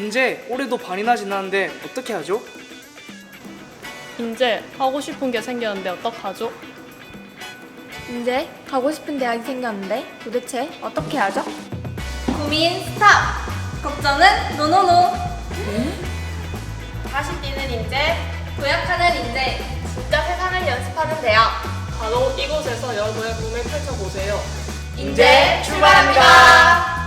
이제 올해도 반이나 지났는데 어떻게 하죠? 이제 하고 싶은 게 생겼는데 어떡하죠? 이제 가고 싶은 대학이 생겼는데 도대체 어떻게 하죠? 고민 스탑! 걱정은 노노노! 다시 뛰는 인재, 도약하는 인재, 진짜 세상을 연습하는 대학. 바로 이곳에서 여러분의 꿈을 펼쳐보세요. 인재 출발합니다!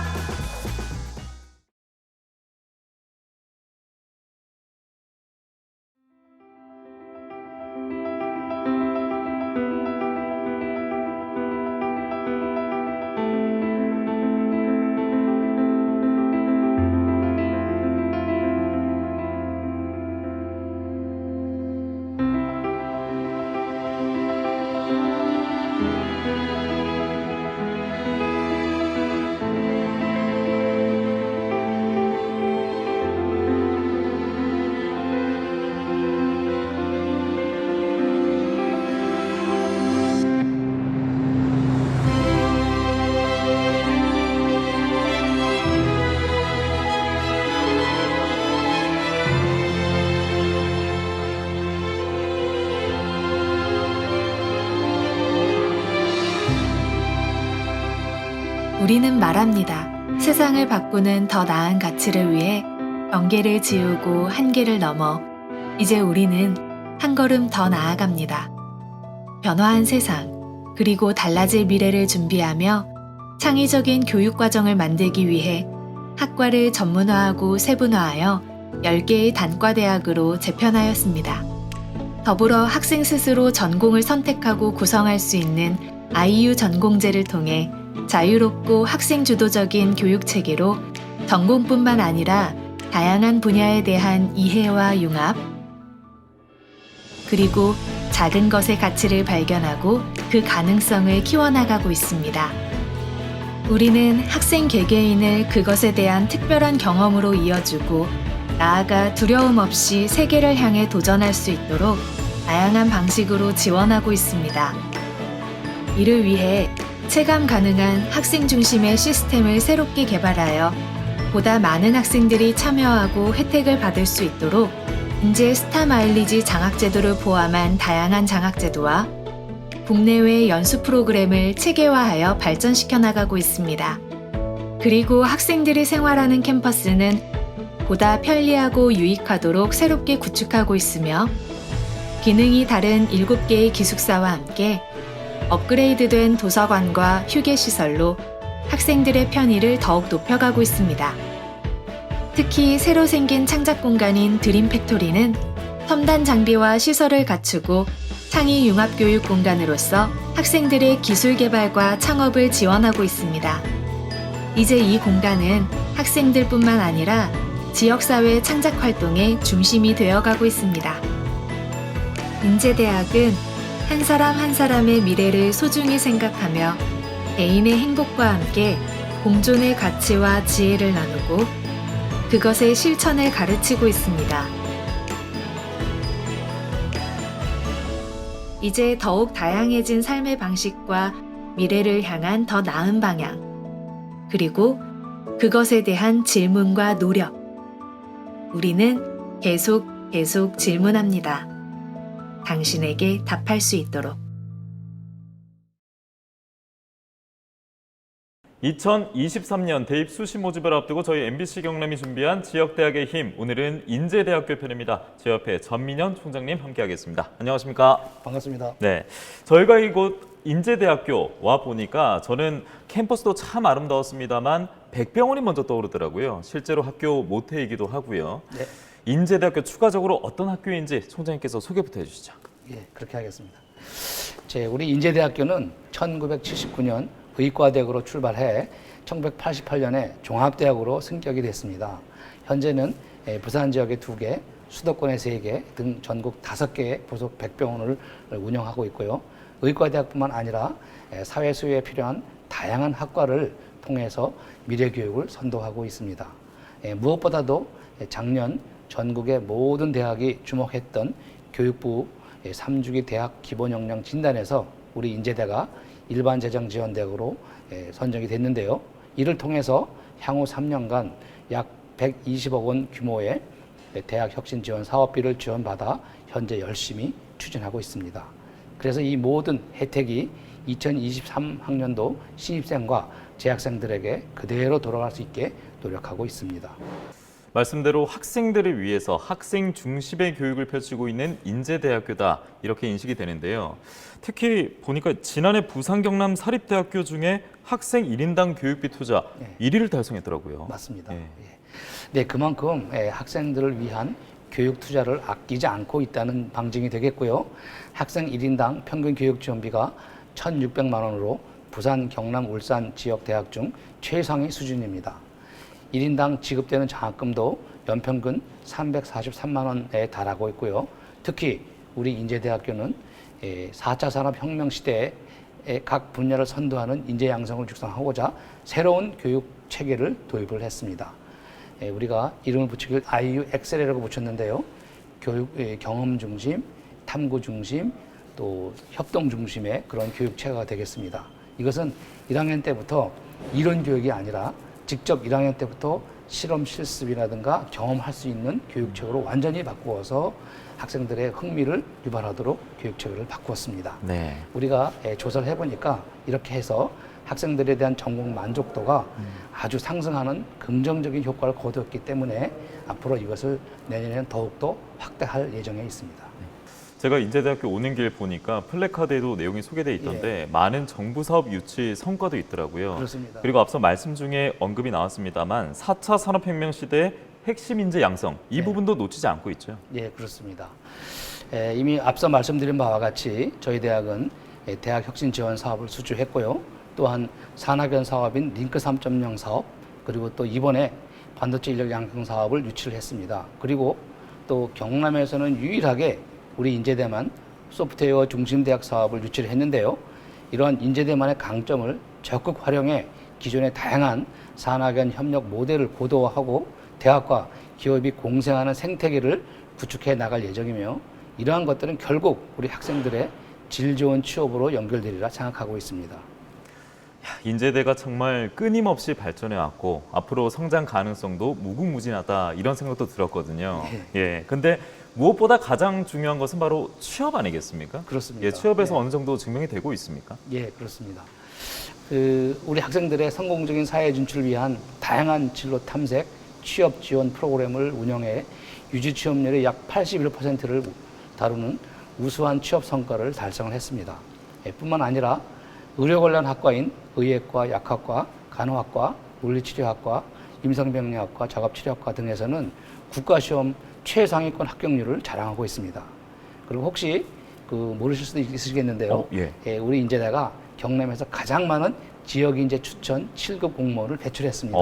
우리는 말합니다. 세상을 바꾸는 더 나은 가치를 위해 경계를 지우고 한계를 넘어 이제 우리는 한 걸음 더 나아갑니다. 변화한 세상, 그리고 달라질 미래를 준비하며 창의적인 교육 과정을 만들기 위해 학과를 전문화하고 세분화하여 10개의 단과대학으로 재편하였습니다. 더불어 학생 스스로 전공을 선택하고 구성할 수 있는 IU 전공제를 통해 자유롭고 학생 주도적인 교육 체계로 전공뿐만 아니라 다양한 분야에 대한 이해와 융합, 그리고 작은 것의 가치를 발견하고 그 가능성을 키워나가고 있습니다. 우리는 학생 개개인을 그것에 대한 특별한 경험으로 이어주고 나아가 두려움 없이 세계를 향해 도전할 수 있도록 다양한 방식으로 지원하고 있습니다. 이를 위해 체감 가능한 학생 중심의 시스템을 새롭게 개발하여 보다 많은 학생들이 참여하고 혜택을 받을 수 있도록 인재 스타 마일리지 장학제도를 포함한 다양한 장학제도와 국내외 연수 프로그램을 체계화하여 발전시켜 나가고 있습니다. 그리고 학생들이 생활하는 캠퍼스는 보다 편리하고 유익하도록 새롭게 구축하고 있으며 기능이 다른 7개의 기숙사와 함께 업그레이드된 도서관과 휴게시설로 학생들의 편의를 더욱 높여가고 있습니다. 특히 새로 생긴 창작 공간인 드림 팩토리는 첨단 장비와 시설을 갖추고 창의 융합 교육 공간으로서 학생들의 기술 개발과 창업을 지원하고 있습니다. 이제 이 공간은 학생들뿐만 아니라 지역사회 창작 활동의 중심이 되어가고 있습니다. 인재대학은 한 사람 한 사람의 미래를 소중히 생각하며 개인의 행복과 함께 공존의 가치와 지혜를 나누고 그것의 실천을 가르치고 있습니다. 이제 더욱 다양해진 삶의 방식과 미래를 향한 더 나은 방향, 그리고 그것에 대한 질문과 노력. 우리는 계속 질문합니다. 당신에게 답할 수 있도록. 2023년 대입 수시 모집을 앞두고 저희 MBC 경남이 준비한 지역대학의 힘, 오늘은 인재대학교 편입니다. 제 옆에 전민현 총장님 함께하겠습니다. 안녕하십니까? 반갑습니다. 네, 저희가 이곳 인재대학교 와 보니까 저는 캠퍼스도 참 아름다웠습니다만 백병원이 먼저 떠오르더라고요. 실제로 학교 모태이기도 하고요. 네. 인재대학교 추가적으로 어떤 학교인지 총장님께서 소개부터 해주시죠. 예, 그렇게 하겠습니다. 우리 인재대학교는 1979년 의과대학으로 출발해 1988년에 종합대학으로 승격이 됐습니다. 현재는 부산 지역에 2개, 수도권에 3개 등 전국 5개의 부속 백병원을 운영하고 있고요. 의과대학뿐만 아니라 사회 수요에 필요한 다양한 학과를 통해서 미래교육을 선도하고 있습니다. 무엇보다도 작년 전국의 모든 대학이 주목했던 교육부 3주기 대학 기본역량 진단에서 우리 인재대가 일반 재정 지원 대학으로 선정이 됐는데요. 이를 통해서 향후 3년간 약 120억 원 규모의 대학 혁신 지원 사업비를 지원받아 현재 열심히 추진하고 있습니다. 그래서 이 모든 혜택이 2023학년도 신입생과 재학생들에게 그대로 돌아갈 수 있게 노력하고 있습니다. 말씀대로 학생들을 위해서 학생 중심의 교육을 펼치고 있는 인제대학교다 이렇게 인식이 되는데요. 특히 보니까 지난해 부산 경남 사립대학교 중에 학생 1인당 교육비 투자 1위를 달성했더라고요. 맞습니다. 예. 네, 그만큼 학생들을 위한 교육 투자를 아끼지 않고 있다는 방증이 되겠고요. 학생 1인당 평균 교육 지원비가 1,600만 원으로 부산, 경남, 울산 지역 대학 중 최상위 수준입니다. 1인당 지급되는 장학금도 연평균 343만 원에 달하고 있고요. 특히 우리 인제대학교는 4차 산업혁명 시대에 각 분야를 선도하는 인재 양성을 육성하고자 새로운 교육 체계를 도입을 했습니다. 우리가 이름을 붙이길 IUXL이라고 붙였는데요. 교육 경험 중심, 탐구 중심, 또 협동 중심의 그런 교육 체계가 되겠습니다. 이것은 1학년 때부터 이론 교육이 아니라 직접 1학년 때부터 실험 실습이라든가 경험할 수 있는 교육책으로 완전히 바꾸어서 학생들의 흥미를 유발하도록 교육체계를 바꾸었습니다. 네. 우리가 조사를 해보니까 이렇게 해서 학생들에 대한 전공 만족도가 아주 상승하는 긍정적인 효과를 거두었기 때문에 앞으로 이것을 내년에는 더욱더 확대할 예정에 있습니다. 제가 인제대학교 오는 길 보니까 플래카드에도 내용이 소개돼 있던데 많은 정부 사업 유치 성과도 있더라고요. 그렇습니다. 그리고 앞서 말씀 중에 언급이 나왔습니다만 4차 산업혁명 시대의 핵심 인재 양성 이 부분도 놓치지 않고 있죠. 예, 그렇습니다. 이미 앞서 말씀드린 바와 같이 저희 대학은 대학 혁신 지원 사업을 수주했고요. 또한 산학연 사업인 링크 3.0 사업, 그리고 또 이번에 반도체 인력 양성 사업을 유치를 했습니다. 그리고 또 경남에서는 유일하게 우리 인제대만 소프트웨어 중심 대학 사업을 유치를 했는데요. 이러한 인제대만의 강점을 적극 활용해 기존의 다양한 산학연 협력 모델을 고도화하고 대학과 기업이 공생하는 생태계를 구축해 나갈 예정이며, 이러한 것들은 결국 우리 학생들의 질 좋은 취업으로 연결되리라 생각하고 있습니다. 인제대가 정말 끊임없이 발전해왔고 앞으로 성장 가능성도 무궁무진하다 이런 생각도 들었거든요. 예. 근데 무엇보다 가장 중요한 것은 바로 취업 아니겠습니까? 그렇습니다. 예, 취업에서 네. 어느 정도 증명이 되고 있습니까? 예, 그렇습니다. 우리 학생들의 성공적인 사회 진출을 위한 다양한 진로 탐색, 취업 지원 프로그램을 운영해 유지 취업률의 약 81%를 다루는 우수한 취업 성과를 달성을 했습니다. 뿐만 아니라 의료 관련 학과인 의예과, 약학과, 간호학과, 물리치료학과, 임상병리학과, 작업치료학과 등에서는 국가시험 최상위권 합격률을 자랑하고 있습니다. 그리고 혹시 모르실 수도 있으시겠는데요. 우리 인제대가 경남에서 가장 많은 지역인재 추천 7급 공무원을 배출했습니다.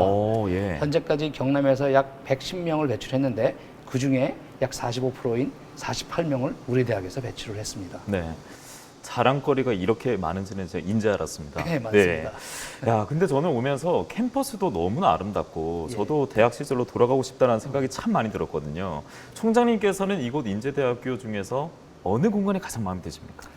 현재까지 경남에서 약 110명을 배출했는데 그중에 약 45%인 48명을 우리 대학에서 배출을 했습니다. 네. 자랑거리가 이렇게 많은지는 제가 인지 알았습니다. 네, 맞습니다. 네. 야, 근데 저는 오면서 캠퍼스도 너무나 아름답고 저도 대학 시절로 돌아가고 싶다는 생각이 참 많이 들었거든요. 총장님께서는 이곳 인제대학교 중에서 어느 공간이 가장 마음에 드십니까?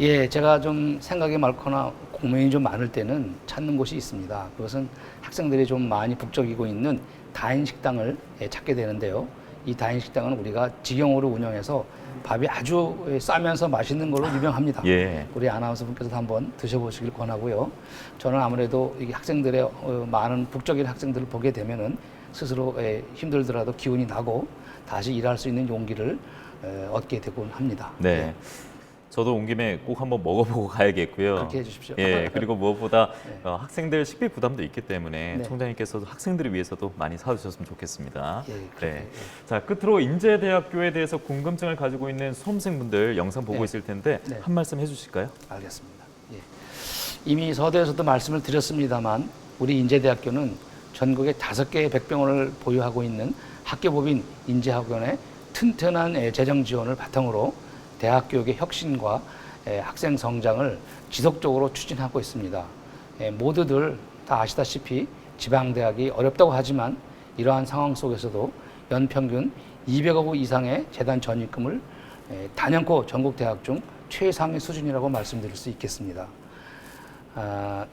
예, 제가 좀 생각이 많거나 고민이 좀 많을 때는 찾는 곳이 있습니다. 그것은 학생들이 좀 많이 북적이고 있는 다인식당을 찾게 되는데요. 이 다인식당은 우리가 직영으로 운영해서 밥이 아주 싸면서 맛있는 걸로 유명합니다. 우리 아나운서 분께서도 한번 드셔보시길 권하고요. 저는 아무래도 이 학생들의 많은 북적인 학생들을 보게 되면은 스스로 힘들더라도 기운이 나고 다시 일할 수 있는 용기를 얻게 되곤 합니다. 네. 저도 온 김에 꼭 한번 먹어보고 가야겠고요. 그렇게 해주십시오. 예, 그리고 무엇보다 학생들 식비 부담도 있기 때문에 총장님께서도 학생들을 위해서도 많이 사주셨으면 좋겠습니다. 네. 자, 끝으로 인제대학교에 대해서 궁금증을 가지고 있는 수험생분들 영상 보고 있을 텐데 한 말씀 해주실까요? 알겠습니다. 이미 서두에서도 말씀을 드렸습니다만 우리 인제대학교는 전국에 5개의 백병원을 보유하고 있는 학교법인 인제학원의 튼튼한 재정 지원을 바탕으로 대학 교육의 혁신과 학생 성장을 지속적으로 추진하고 있습니다. 모두들 다 아시다시피 지방대학이 어렵다고 하지만 이러한 상황 속에서도 연평균 200억 원 이상의 재단 전입금을 단연코 전국 대학 중 최상위 수준이라고 말씀드릴 수 있겠습니다.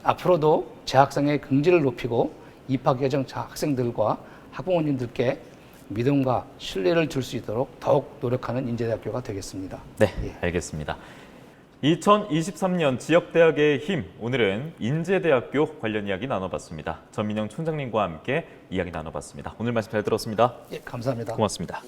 앞으로도 재학생의 긍지를 높이고 입학 예정 학생들과 학부모님들께 믿음과 신뢰를 줄 수 있도록 더욱 노력하는 인제대학교가 되겠습니다. 네, 예. 알겠습니다. 2023년 지역대학의 힘, 오늘은 인제대학교 관련 이야기 나눠봤습니다. 전민영 총장님과 함께 이야기 나눠봤습니다. 오늘 말씀 잘 들었습니다. 예, 감사합니다. 고맙습니다.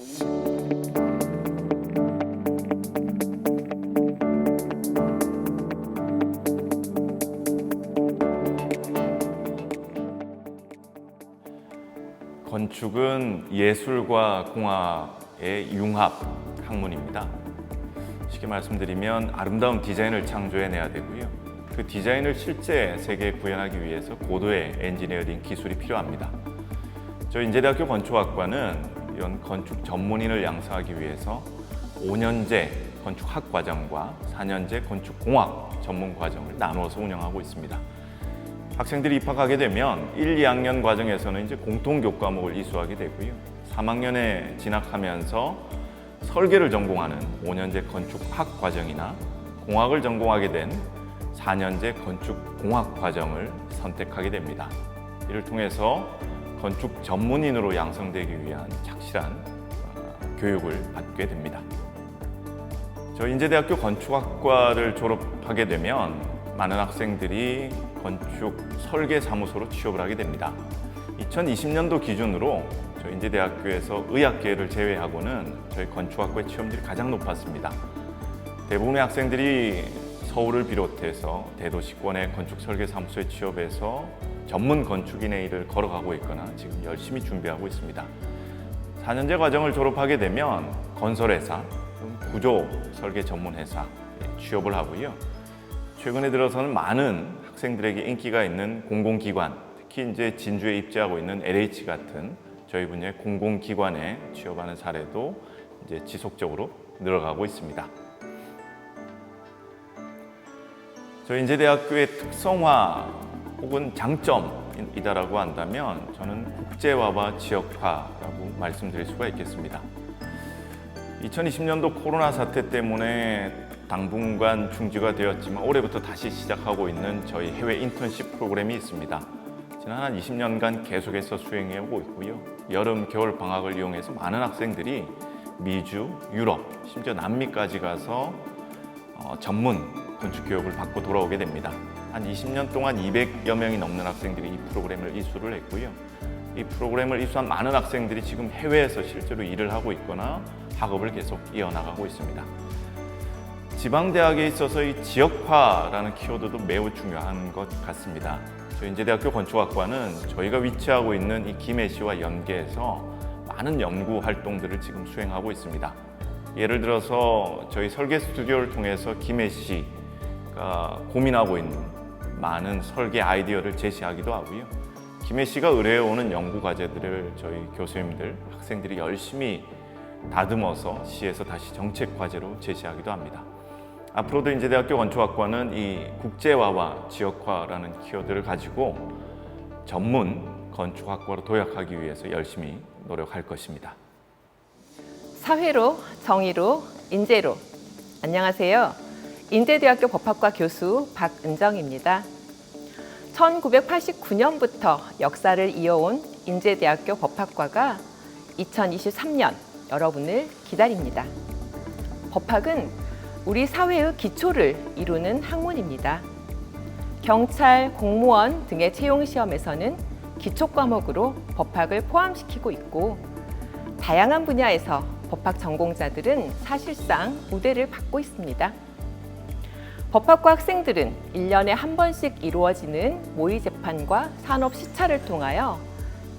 건축은 예술과 공학의 융합 학문입니다. 쉽게 말씀드리면 아름다운 디자인을 창조해내야 되고요. 그 디자인을 실제 세계에 구현하기 위해서 고도의 엔지니어링 기술이 필요합니다. 저희 인제대학교 건축학과는 이런 건축 전문인을 양성하기 위해서 5년제 건축학 과정과 4년제 건축공학 전문 과정을 나누어서 운영하고 있습니다. 학생들이 입학하게 되면 1, 2학년 과정에서는 이제 공통 교과목을 이수하게 되고요. 3학년에 진학하면서 설계를 전공하는 5년제 건축학 과정이나 공학을 전공하게 된 4년제 건축공학 과정을 선택하게 됩니다. 이를 통해서 건축 전문인으로 양성되기 위한 착실한 교육을 받게 됩니다. 저희 인제대학교 건축학과를 졸업하게 되면 많은 학생들이 건축 설계사무소로 취업을 하게 됩니다. 2020년도 기준으로 저희 인제대학교에서 의학계를 제외하고는 저희 건축학과의 취업률이 가장 높았습니다. 대부분의 학생들이 서울을 비롯해서 대도시권의 건축 설계사무소에 취업해서 전문 건축인의 일을 걸어가고 있거나 지금 열심히 준비하고 있습니다. 4년제 과정을 졸업하게 되면 건설회사, 구조 설계 전문회사에 취업을 하고요. 최근에 들어서는 많은 학생들에게 인기가 있는 공공기관, 특히 이제 진주에 입지하고 있는 LH 같은 저희 분야의 공공기관에 취업하는 사례도 이제 지속적으로 늘어가고 있습니다. 저희 인제대학교의 특성화 혹은 장점이다라고 한다면 저는 국제화와 지역화라고 말씀드릴 수가 있겠습니다. 2020년도 코로나 사태 때문에 당분간 중지가 되었지만 올해부터 다시 시작하고 있는 저희 해외 인턴십 프로그램이 있습니다. 지난 한 20년간 계속해서 수행해 오고 있고요. 여름, 겨울 방학을 이용해서 많은 학생들이 미주, 유럽, 심지어 남미까지 가서 전문 건축 교육을 받고 돌아오게 됩니다. 한 20년 동안 200여 명이 넘는 학생들이 이 프로그램을 이수를 했고요. 이 프로그램을 이수한 많은 학생들이 지금 해외에서 실제로 일을 하고 있거나 학업을 계속 이어나가고 있습니다. 지방대학에 있어서 이 지역화라는 키워드도 매우 중요한 것 같습니다. 저희 인제대학교 건축학과는 저희가 위치하고 있는 이 김해시와 연계해서 많은 연구 활동들을 지금 수행하고 있습니다. 예를 들어서 저희 설계 스튜디오를 통해서 김해시가 고민하고 있는 많은 설계 아이디어를 제시하기도 하고요. 김해시가 의뢰해오는 연구 과제들을 저희 교수님들, 학생들이 열심히 다듬어서 시에서 다시 정책 과제로 제시하기도 합니다. 앞으로도 인제대학교 건축학과는 이 국제화와 지역화라는 키워드를 가지고 전문 건축학과로 도약하기 위해서 열심히 노력할 것입니다. 사회로, 정의로, 인재로. 안녕하세요. 인제대학교 법학과 교수 박은정입니다. 1989년부터 역사를 이어온 인제대학교 법학과가 2023년 여러분을 기다립니다. 법학은 우리 사회의 기초를 이루는 학문입니다. 경찰, 공무원 등의 채용시험에서는 기초 과목으로 법학을 포함시키고 있고 다양한 분야에서 법학 전공자들은 사실상 우대를 받고 있습니다. 법학과 학생들은 1년에 한 번씩 이루어지는 모의 재판과 산업 시찰을 통하여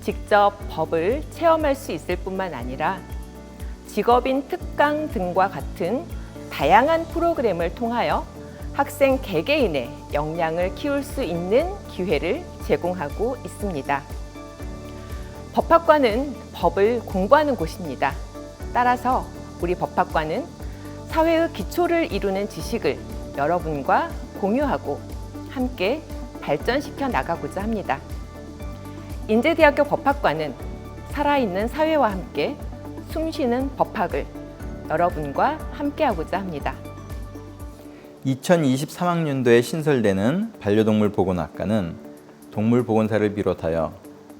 직접 법을 체험할 수 있을 뿐만 아니라 직업인 특강 등과 같은 다양한 프로그램을 통하여 학생 개개인의 역량을 키울 수 있는 기회를 제공하고 있습니다. 법학과는 법을 공부하는 곳입니다. 따라서 우리 법학과는 사회의 기초를 이루는 지식을 여러분과 공유하고 함께 발전시켜 나가고자 합니다. 인제대학교 법학과는 살아있는 사회와 함께 숨쉬는 법학을 여러분과 함께하고자 합니다. 2023학년도에 신설되는 반려동물 보건학과는 동물보건사를 비롯하여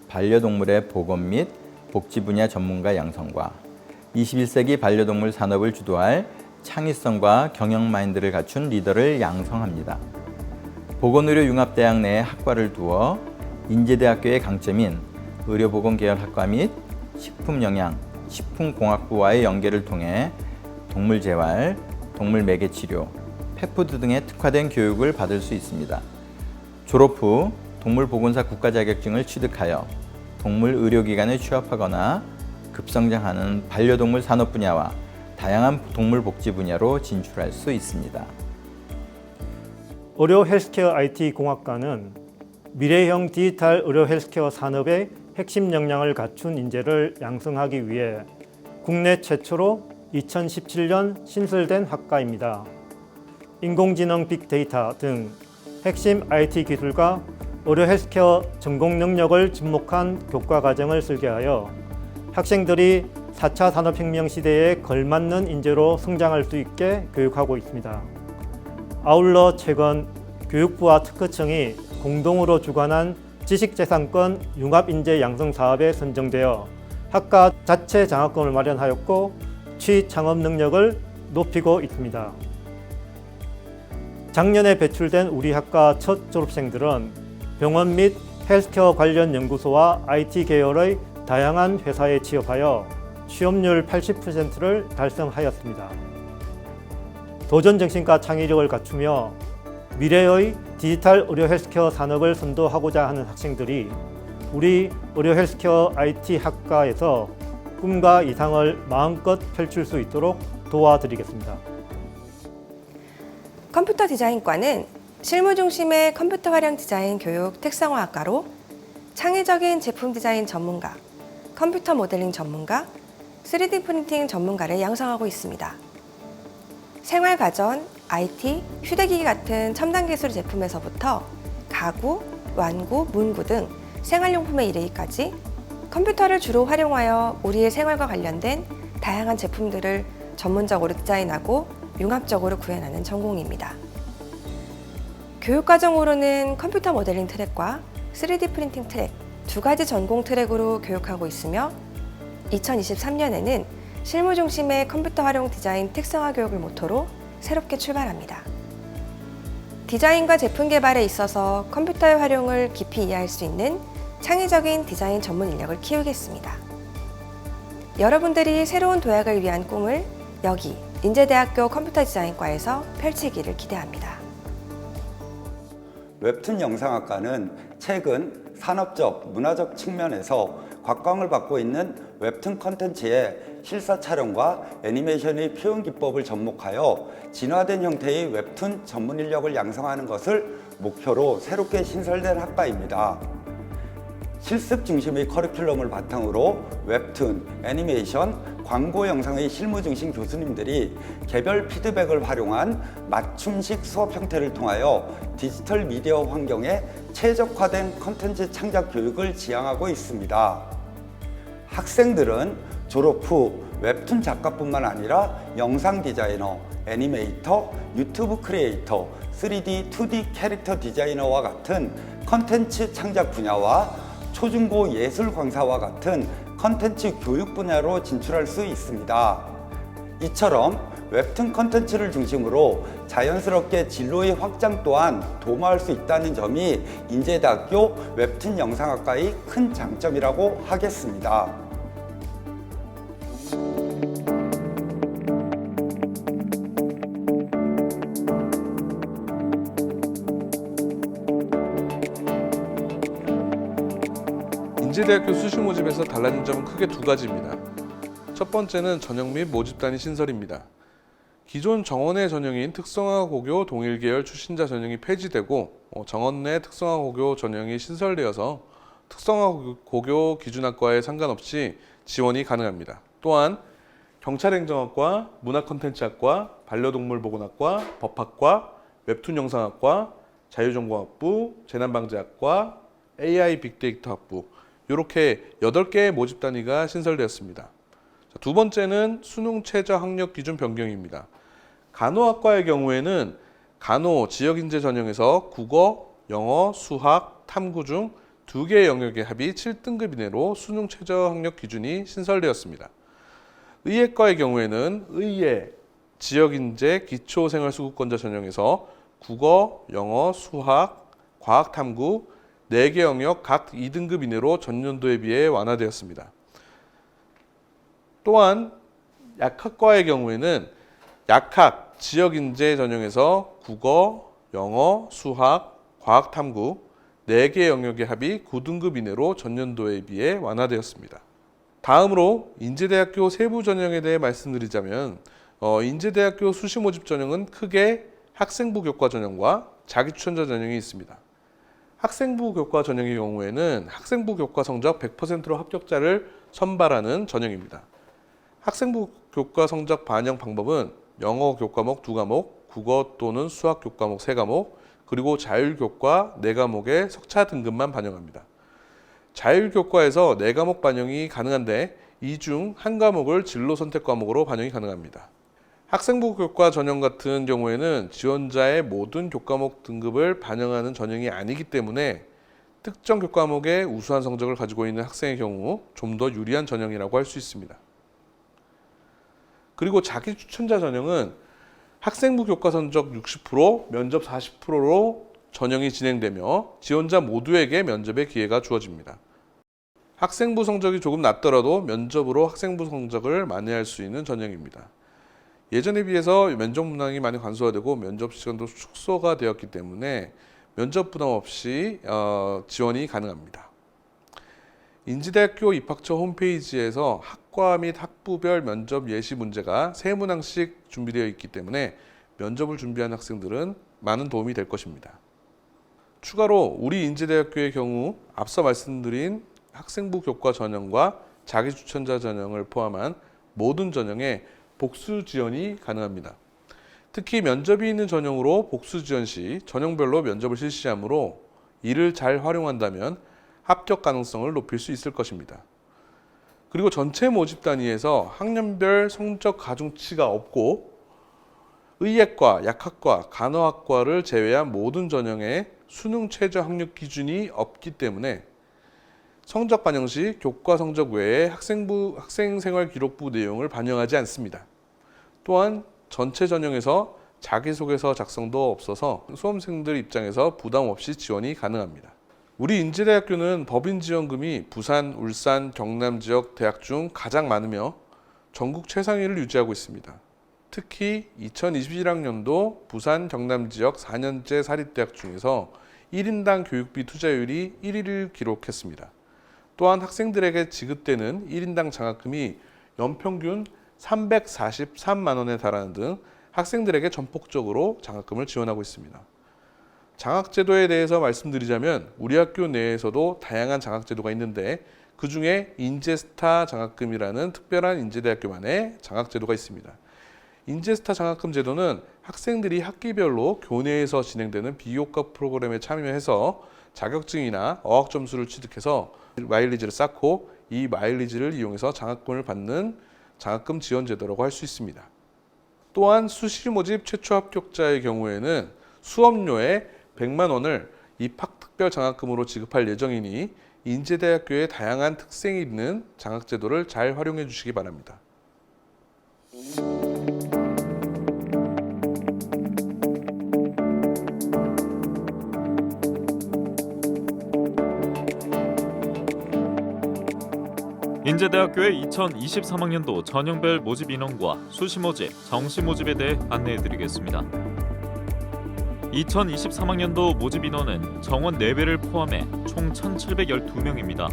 반려동물의 보건 및 복지 분야 전문가 양성과 21세기 반려동물 산업을 주도할 창의성과 경영 마인드를 갖춘 리더를 양성합니다. 보건의료융합대학 내에 학과를 두어 인제대학교의 강점인 의료보건 계열 학과 및 식품영양, 식품공학부와의 연계를 통해 동물재활, 동물매개치료, 펫푸드 등에 특화된 교육을 받을 수 있습니다. 졸업 후 동물보건사 국가자격증을 취득하여 동물의료기관에 취업하거나 급성장하는 반려동물 산업 분야와 다양한 동물복지 분야로 진출할 수 있습니다. 의료 헬스케어 IT 공학과는 미래형 디지털 의료 헬스케어 산업의 핵심 역량을 갖춘 인재를 양성하기 위해 국내 최초로 2017년 신설된 학과입니다. 인공지능 빅데이터 등 핵심 IT 기술과 의료 헬스케어 전공 능력을 접목한 교과 과정을 설계하여 학생들이 4차 산업혁명 시대에 걸맞는 인재로 성장할 수 있게 교육하고 있습니다. 아울러 최근 교육부와 특허청이 공동으로 주관한 지식재산권 융합인재 양성 사업에 선정되어 학과 자체 장학금을 마련하였고 취창업 능력을 높이고 있습니다. 작년에 배출된 우리 학과 첫 졸업생들은 병원 및 헬스케어 관련 연구소와 IT 계열의 다양한 회사에 취업하여 취업률 80%를 달성하였습니다. 도전정신과 창의력을 갖추며 미래의 디지털 의료 헬스케어 산업을 선도하고자 하는 학생들이 우리 의료 헬스케어 IT 학과에서 꿈과 이상을 마음껏 펼칠 수 있도록 도와드리겠습니다. 컴퓨터 디자인과는 실무 중심의 컴퓨터 활용 디자인 교육 특성화학과로 창의적인 제품 디자인 전문가, 컴퓨터 모델링 전문가, 3D 프린팅 전문가를 양성하고 있습니다. 생활가전, IT, 휴대기기 같은 첨단 기술 제품에서부터 가구, 완구, 문구 등 생활용품에 이르기까지 컴퓨터를 주로 활용하여 우리의 생활과 관련된 다양한 제품들을 전문적으로 디자인하고 융합적으로 구현하는 전공입니다. 교육과정으로는 컴퓨터 모델링 트랙과 3D 프린팅 트랙 두 가지 전공 트랙으로 교육하고 있으며 2023년에는 실무 중심의 컴퓨터 활용 디자인 특성화 교육을 모토로 새롭게 출발합니다. 디자인과 제품 개발에 있어서 컴퓨터의 활용을 깊이 이해할 수 있는 창의적인 디자인 전문 인력을 키우겠습니다. 여러분들이 새로운 도약을 위한 꿈을 여기 인제대학교 컴퓨터 디자인과에서 펼치기를 기대합니다. 웹툰 영상학과는 최근 산업적, 문화적 측면에서 곽광을 받고 있는 웹툰 콘텐츠의 실사 촬영과 애니메이션의 표현 기법을 접목하여 진화된 형태의 웹툰 전문 인력을 양성하는 것을 목표로 새롭게 신설된 학과입니다. 실습 중심의 커리큘럼을 바탕으로 웹툰, 애니메이션, 광고 영상의 실무 중심 교수님들이 개별 피드백을 활용한 맞춤식 수업 형태를 통하여 디지털 미디어 환경에 최적화된 콘텐츠 창작 교육을 지향하고 있습니다. 학생들은 졸업 후 웹툰 작가뿐만 아니라 영상 디자이너, 애니메이터, 유튜브 크리에이터, 3D, 2D 캐릭터 디자이너와 같은 콘텐츠 창작 분야와 초중고 예술 강사와 같은 콘텐츠 교육 분야로 진출할 수 있습니다. 이처럼 웹툰 콘텐츠를 중심으로 자연스럽게 진로의 확장 또한 도모할 수 있다는 점이 인제대학교 웹툰 영상학과의 큰 장점이라고 하겠습니다. 인제대학교 수시 모집에서 달라진 점은 크게 두 가지입니다. 첫 번째는 전형 및 모집단위 신설입니다. 기존 정원 내 전형인 특성화 고교 동일 계열 출신자 전형이 폐지되고 정원 내 특성화 고교 전형이 신설되어서 특성화 고교 기준학과에 상관없이 지원이 가능합니다. 또한 경찰행정학과, 문화콘텐츠학과, 반려동물보건학과, 법학과, 웹툰 영상학과, 자유전공학부, 재난방재학과, AI 빅데이터 학부 이렇게 8개의 모집 단위가 신설되었습니다. 두 번째는 수능 최저 학력 기준 변경입니다. 간호학과의 경우에는 간호 지역인재 전형에서 국어, 영어, 수학, 탐구 중 두 개의 영역의 합이 7등급 이내로 수능 최저 학력 기준이 신설되었습니다. 의예과의 경우에는 의예, 지역인재, 기초생활수급권자 전형에서 국어, 영어, 수학, 과학탐구 4개 영역 각 2등급 이내로 전년도에 비해 완화되었습니다. 또한 약학과의 경우에는 약학, 지역인재 전형에서 국어, 영어, 수학, 과학탐구 4개 영역의 합이 9등급 이내로 전년도에 비해 완화되었습니다. 다음으로 인제대학교 세부 전형에 대해 말씀드리자면 인제대학교 수시 모집 전형은 크게 학생부 교과 전형과 자기추천자 전형이 있습니다. 학생부 교과 전형의 경우에는 학생부 교과 성적 100%로 합격자를 선발하는 전형입니다. 학생부 교과 성적 반영 방법은 영어 교과목 2과목, 국어 또는 수학 교과목 3과목, 그리고 자율교과 4과목의 석차 등급만 반영합니다. 자율교과에서 4과목 반영이 가능한데 이 중 1과목을 진로 선택 과목으로 반영이 가능합니다. 학생부 교과 전형 같은 경우에는 지원자의 모든 교과목 등급을 반영하는 전형이 아니기 때문에 특정 교과목에 우수한 성적을 가지고 있는 학생의 경우 좀 더 유리한 전형이라고 할 수 있습니다. 그리고 자기 추천자 전형은 학생부 교과 성적 60%, 면접 40%로 전형이 진행되며 지원자 모두에게 면접의 기회가 주어집니다. 학생부 성적이 조금 낮더라도 면접으로 학생부 성적을 만회할 수 있는 전형입니다. 예전에 비해서 면접 문항이 많이 간소화되고 면접 시간도 축소가 되었기 때문에 면접 부담 없이 지원이 가능합니다. 인지대학교 입학처 홈페이지에서 학과 및 학부별 면접 예시 문제가 3문항씩 준비되어 있기 때문에 면접을 준비한 학생들은 많은 도움이 될 것입니다. 추가로 우리 인지대학교의 경우 앞서 말씀드린 학생부 교과 전형과 자기추천자 전형을 포함한 모든 전형에 복수 지원이 가능합니다. 특히 면접이 있는 전형으로 복수 지원 시 전형별로 면접을 실시하므로 이를 잘 활용한다면 합격 가능성을 높일 수 있을 것입니다. 그리고 전체 모집 단위에서 학년별 성적 가중치가 없고 의예과, 약학과, 간호학과를 제외한 모든 전형에 수능 최저 학력 기준이 없기 때문에 성적 반영 시 교과 성적 외에 학생생활기록부 내용을 반영하지 않습니다. 또한 전체 전형에서 자기소개서 작성도 없어서 수험생들 입장에서 부담 없이 지원이 가능합니다. 우리 인제대학교는 법인 지원금이 부산, 울산, 경남 지역 대학 중 가장 많으며 전국 최상위를 유지하고 있습니다. 특히 2021학년도 부산, 경남 지역 4년제 사립대학 중에서 1인당 교육비 투자율이 1위를 기록했습니다. 또한 학생들에게 지급되는 1인당 장학금이 연평균 343만 원에 달하는 등 학생들에게 전폭적으로 장학금을 지원하고 있습니다. 장학제도에 대해서 말씀드리자면 우리 학교 내에서도 다양한 장학제도가 있는데 그 중에 인제스타 장학금이라는 특별한 인제대학교만의 장학제도가 있습니다. 인제스타 장학금 제도는 학생들이 학기별로 교내에서 진행되는 비교과 프로그램에 참여해서 자격증이나 어학 점수를 취득해서 마일리지를 쌓고 이 마일리지를 이용해서 장학금을 받는 장학금 지원 제도라고 할 수 있습니다. 또한 수시 모집 최초 합격자의 경우에는 수업료의 100만 원을 입학 특별 장학금으로 지급할 예정이니 인제대학교의 다양한 특색이 있는 장학제도를 잘 활용해 주시기 바랍니다. 인제대학교의 2023학년도 전형별 모집 인원과 수시 모집, 정시 모집에 대해 안내해드리겠습니다. 2023학년도 모집 인원은 정원 4배를 포함해 총 1,712명입니다.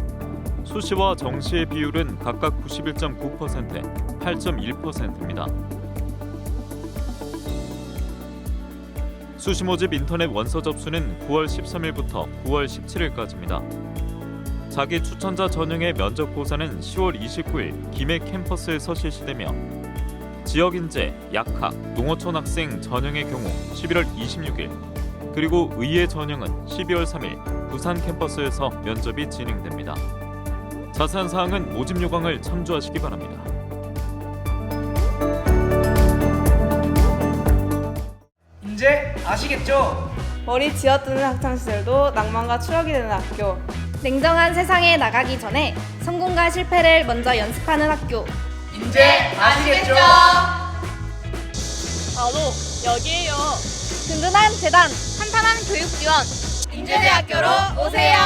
수시와 정시의 비율은 각각 91.9%, 8.1%입니다. 수시 모집 인터넷 원서 접수는 9월 13일부터 9월 17일까지입니다. 자기 추천자 전형의 면접 고사는 10월 29일 김해 캠퍼스에서 실시되며 지역인재, 약학, 농어촌 학생 전형의 경우 11월 26일 그리고 의예 전형은 12월 3일 부산 캠퍼스에서 면접이 진행됩니다. 자세한 사항은 모집 요강을 참조하시기 바랍니다. 이제 아시겠죠? 머리 쥐어뜨는 학창시절도 낭만과 추억이 되는 학교. 냉정한 세상에 나가기 전에 성공과 실패를 먼저 연습하는 학교. 인재 아시겠죠? 바로 여기에요. 든든한 재단, 탄탄한 교육 지원. 인제대학교로 오세요.